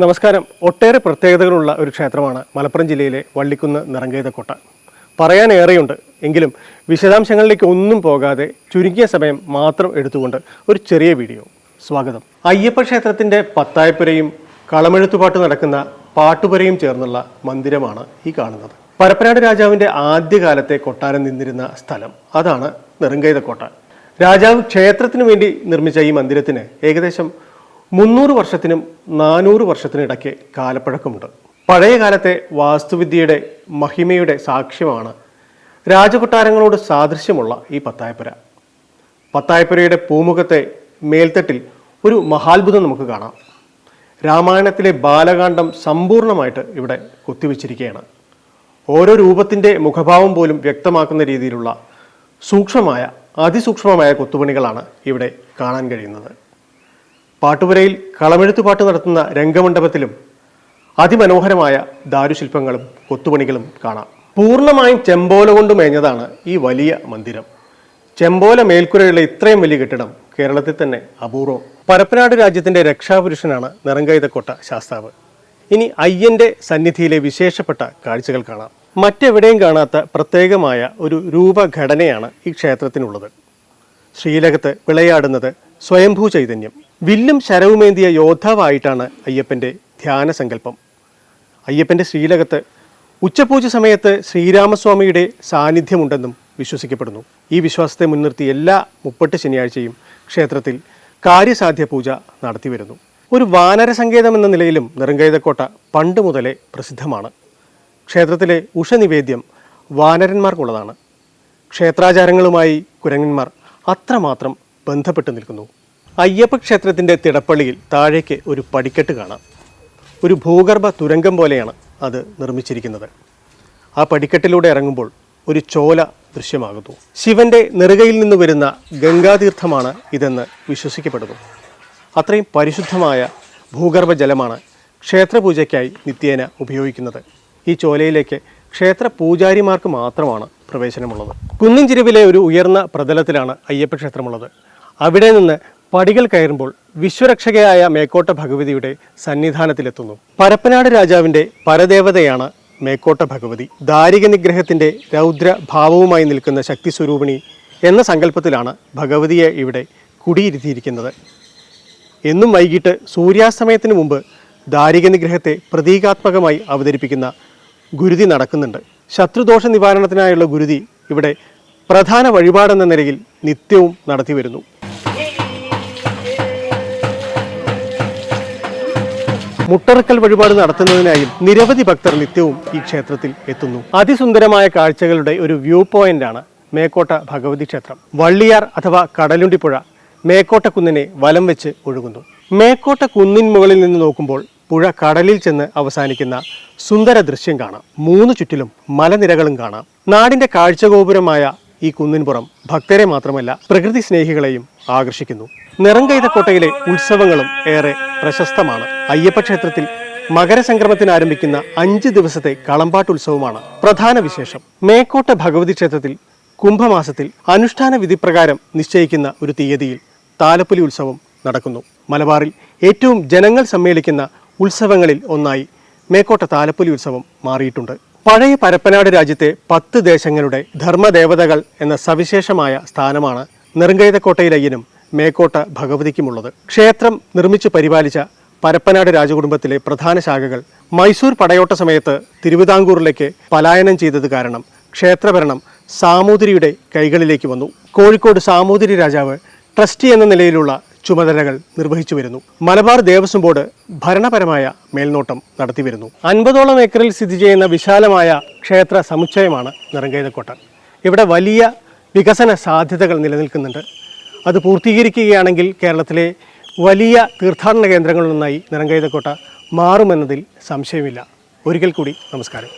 നമസ്കാരം. ഒട്ടേറെ പ്രത്യേകതകളുള്ള ഒരു ക്ഷേത്രമാണ് മലപ്പുറം ജില്ലയിലെ വള്ളിക്കുന്ന് നിറങ്കൈതക്കോട്ട. പറയാനേറെയുണ്ട്, എങ്കിലും വിശദാംശങ്ങളിലേക്ക് ഒന്നും പോകാതെ ചുരുങ്ങിയ സമയം മാത്രം എടുത്തുകൊണ്ട് ഒരു ചെറിയ വീഡിയോ. സ്വാഗതം. അയ്യപ്പ ക്ഷേത്രത്തിൻ്റെ പത്തായപ്പുരയും കളമെഴുത്തുപാട്ട് നടക്കുന്ന പാട്ടുപുരയും ചേർന്നുള്ള മന്ദിരമാണ് ഈ കാണുന്നത്. പരപ്പനാട് രാജാവിൻ്റെ ആദ്യകാലത്തെ കൊട്ടാരം നിന്നിരുന്ന സ്ഥലം അതാണ് നിറങ്കൈതക്കോട്ട. രാജാവ് ക്ഷേത്രത്തിനു വേണ്ടി നിർമ്മിച്ച ഈ മന്ദിരത്തിന് ഏകദേശം 300 വർഷത്തിനും 400 വർഷത്തിനിടയ്ക്ക് കാലപ്പഴക്കമുണ്ട്. പഴയ കാലത്തെ വാസ്തുവിദ്യയുടെ മഹിമയുടെ സാക്ഷ്യമാണ് രാജകൊട്ടാരങ്ങളോട് സാദൃശ്യമുള്ള ഈ പത്തായപ്പുര. പത്തായപ്പുരയുടെ പൂമുഖത്തെ മേൽത്തട്ടിൽ ഒരു മഹാത്ഭുതം നമുക്ക് കാണാം. രാമായണത്തിലെ ബാലകാന്ഡം സമ്പൂർണ്ണമായിട്ട് ഇവിടെ കൊത്തിവെച്ചിരിക്കുകയാണ്. ഓരോ രൂപത്തിൻ്റെ മുഖഭാവം പോലും വ്യക്തമാക്കുന്ന രീതിയിലുള്ള അതിസൂക്ഷ്മമായ കൊത്തുപണികളാണ് ഇവിടെ കാണാൻ കഴിയുന്നത്. പാട്ടുപുരയിൽ കളമെഴുത്തുപാട്ട് നടത്തുന്ന രംഗമണ്ഡപത്തിലും അതിമനോഹരമായ ദാരുശില്പങ്ങളും കൊത്തുപണികളും കാണാം. പൂർണ്ണമായും ചെമ്പോല കൊണ്ട് മേഞ്ഞതാണ് ഈ വലിയ മന്ദിരം. ചെമ്പോല മേൽക്കുരയുള്ള ഇത്രയും വലിയ കെട്ടിടം കേരളത്തിൽ തന്നെ അപൂർവം. പരപ്പനാട് രാജ്യത്തിൻ്റെ രക്ഷാപുരുഷനാണ് നിറങ്കൈതക്കോട്ട ശാസ്താവ്. ഇനി അയ്യൻ്റെ സന്നിധിയിലെ വിശേഷപ്പെട്ട കാഴ്ചകൾ കാണാം. മറ്റെവിടെയും കാണാത്ത പ്രത്യേകമായ ഒരു രൂപഘടനയാണ് ഈ ക്ഷേത്രത്തിനുള്ളത്. ശ്രീലകത്ത് വിളയാടുന്നത് സ്വയംഭൂ ചൈതന്യം. വില്ലും ശരവുമേന്തിയ യോദ്ധാവായിട്ടാണ് അയ്യപ്പൻ്റെ ധ്യാന സങ്കല്പം. അയ്യപ്പൻ്റെ ശ്രീലകത്ത് ഉച്ചപൂജ സമയത്ത് ശ്രീരാമസ്വാമിയുടെ സാന്നിധ്യമുണ്ടെന്നും വിശ്വസിക്കപ്പെടുന്നു. ഈ വിശ്വാസത്തെ മുൻനിർത്തി എല്ലാ 30 ശനിയാഴ്ചയും ക്ഷേത്രത്തിൽ കാര്യസാധ്യ പൂജ നടത്തിവരുന്നു. ഒരു വാനര സങ്കേതം എന്ന നിലയിലും നിറങ്കൈതക്കോട്ട പണ്ട് മുതലേ പ്രസിദ്ധമാണ്. ക്ഷേത്രത്തിലെ ഉഷനിവേദ്യം വാനരന്മാർക്കുള്ളതാണ്. ക്ഷേത്രാചാരങ്ങളുമായി കുരങ്ങന്മാർ അത്രമാത്രം ബന്ധപ്പെട്ട് നിൽക്കുന്നു. അയ്യപ്പ ക്ഷേത്രത്തിൻ്റെ തിടപ്പള്ളിയിൽ താഴേക്ക് ഒരു പടിക്കെട്ട് കാണാം. ഒരു ഭൂഗർഭ തുരങ്കം പോലെയാണ് അത് നിർമ്മിച്ചിരിക്കുന്നത്. ആ പടിക്കെട്ടിലൂടെ ഇറങ്ങുമ്പോൾ ഒരു ചോല ദൃശ്യമാകുന്നു. ശിവന്റെ നെറുകയിൽ നിന്ന് വരുന്ന ഗംഗാതീർത്ഥമാണ് ഇതെന്ന് വിശ്വസിക്കപ്പെടുന്നു. അത്രയും പരിശുദ്ധമായ ഭൂഗർഭ ജലമാണ് ക്ഷേത്രപൂജയ്ക്കായി നിത്യേന ഉപയോഗിക്കുന്നത്. ഈ ചോലയിലേക്ക് ക്ഷേത്ര പൂജാരിമാർക്ക് മാത്രമാണ് പ്രവേശനമുള്ളത്. കുന്നിൻചെരുവിലെ ഒരു ഉയർന്ന പ്രതലത്തിലാണ് അയ്യപ്പ ക്ഷേത്രമുള്ളത്. അവിടെ നിന്ന് പടികൾ കയറുമ്പോൾ വിശ്വരക്ഷകയായ മേക്കോട്ട ഭഗവതിയുടെ സന്നിധാനത്തിലെത്തുന്നു. പരപ്പനാട് രാജാവിൻ്റെ പരദേവതയാണ് മേക്കോട്ട ഭഗവതി. ദാരിക നിഗ്രഹത്തിൻ്റെ രൗദ്രഭാവവുമായി നിൽക്കുന്ന ശക്തി സ്വരൂപിണി എന്ന സങ്കല്പത്തിലാണ് ഭഗവതിയെ ഇവിടെ കുടിയിരുത്തിയിരിക്കുന്നത്. എന്നും വൈകിട്ട് സൂര്യാസ്തമയത്തിന് മുമ്പ് ദാരിക നിഗ്രഹത്തെ പ്രതീകാത്മകമായി അവതരിപ്പിക്കുന്ന ഗുരുതി നടക്കുന്നുണ്ട്. ശത്രുദോഷ നിവാരണത്തിനായുള്ള ഗുരുതി ഇവിടെ പ്രധാന വഴിപാടെന്ന നിലയിൽ നിത്യവും നടത്തിവരുന്നു. മുട്ടറക്കൽ വഴിപാട് നടത്തുന്നതിനായും നിരവധി ഭക്തർ നിത്യവും ഈ ക്ഷേത്രത്തിൽ എത്തുന്നു. അതിസുന്ദരമായ കാഴ്ചകളുടെ ഒരു വ്യൂ പോയിന്റാണ് മേക്കോട്ട ഭഗവതി ക്ഷേത്രം. വള്ളിയാർ അഥവാ കടലുണ്ടിപ്പുഴ മേക്കോട്ട കുന്നിനെ വലം വെച്ച് ഒഴുകുന്നു. മേക്കോട്ട കുന്നിൻ മുകളിൽ നിന്ന് നോക്കുമ്പോൾ പുഴ കടലിൽ ചെന്ന് അവസാനിക്കുന്ന സുന്ദര ദൃശ്യം കാണാം. 3 ചുറ്റിലും മലനിരകളും കാണാം. നാടിന്റെ കാഴ്ചഗോപുരമായ ഈ കുന്നിൻപുറം ഭക്തരെ മാത്രമല്ല പ്രകൃതി സ്നേഹികളെയും ആകർഷിക്കുന്നു. നിറങ്കൈതക്കോട്ടയിലെ ഉത്സവങ്ങളും ഏറെ പ്രശസ്തമാണ്. അയ്യപ്പ ക്ഷേത്രത്തിൽ മകരസംക്രമത്തിന് ആരംഭിക്കുന്ന 5 ദിവസത്തെ കളമ്പാട്ട് ഉത്സവമാണ് പ്രധാന വിശേഷം. മേക്കോട്ട ഭഗവതി ക്ഷേത്രത്തിൽ കുംഭമാസത്തിൽ അനുഷ്ഠാന വിധിപ്രകാരം നിശ്ചയിക്കുന്ന ഒരു തീയതിയിൽ താലപ്പൊലി ഉത്സവം നടക്കുന്നു. മലബാറിൽ ഏറ്റവും ജനങ്ങൾ സമ്മേളിക്കുന്ന ഉത്സവങ്ങളിൽ ഒന്നായി മേക്കോട്ട താലപ്പൊലി ഉത്സവം മാറിയിട്ടുണ്ട്. പഴയ പരപ്പനാട് രാജ്യത്തെ 10 ദേശങ്ങളുടെ ധർമ്മദേവതകൾ എന്ന സവിശേഷമായ സ്ഥാനമാണ് നിറങ്കൈതക്കോട്ടയിലയ്യനും മേക്കോട്ട ഭഗവതിക്കുമുള്ളത്. ക്ഷേത്രം നിർമ്മിച്ചു പരിപാലിച്ച പരപ്പനാട് രാജകുടുംബത്തിലെ പ്രധാന ശാഖകൾ മൈസൂർ പടയോട്ട സമയത്ത് തിരുവിതാംകൂറിലേക്ക് പലായനം ചെയ്തത് കാരണം ക്ഷേത്രഭരണം സാമൂതിരിയുടെ കൈകളിലേക്ക് വന്നു. കോഴിക്കോട് സാമൂതിരി രാജാവ് ട്രസ്റ്റി എന്ന നിലയിലുള്ള ചുമതലകൾ നിർവഹിച്ചു വരുന്നു. മലബാർ ദേവസ്വം ബോർഡ് ഭരണപരമായ മേൽനോട്ടം നടത്തിവരുന്നു. 50ഓളം ഏക്കറിൽ സ്ഥിതി ചെയ്യുന്ന വിശാലമായ ക്ഷേത്ര സമുച്ചയമാണ് നിറങ്കൈതക്കോട്ട. ഇവിടെ വലിയ വികസന സാധ്യതകൾ നിലനിൽക്കുന്നുണ്ട്. അത് പൂർത്തീകരിക്കുകയാണെങ്കിൽ കേരളത്തിലെ വലിയ തീർത്ഥാടന കേന്ദ്രങ്ങളിലൊന്നായി നിറങ്കൈതക്കോട്ട മാറുമെന്നതിൽ സംശയമില്ല. ഒരിക്കൽ കൂടി നമസ്കാരം.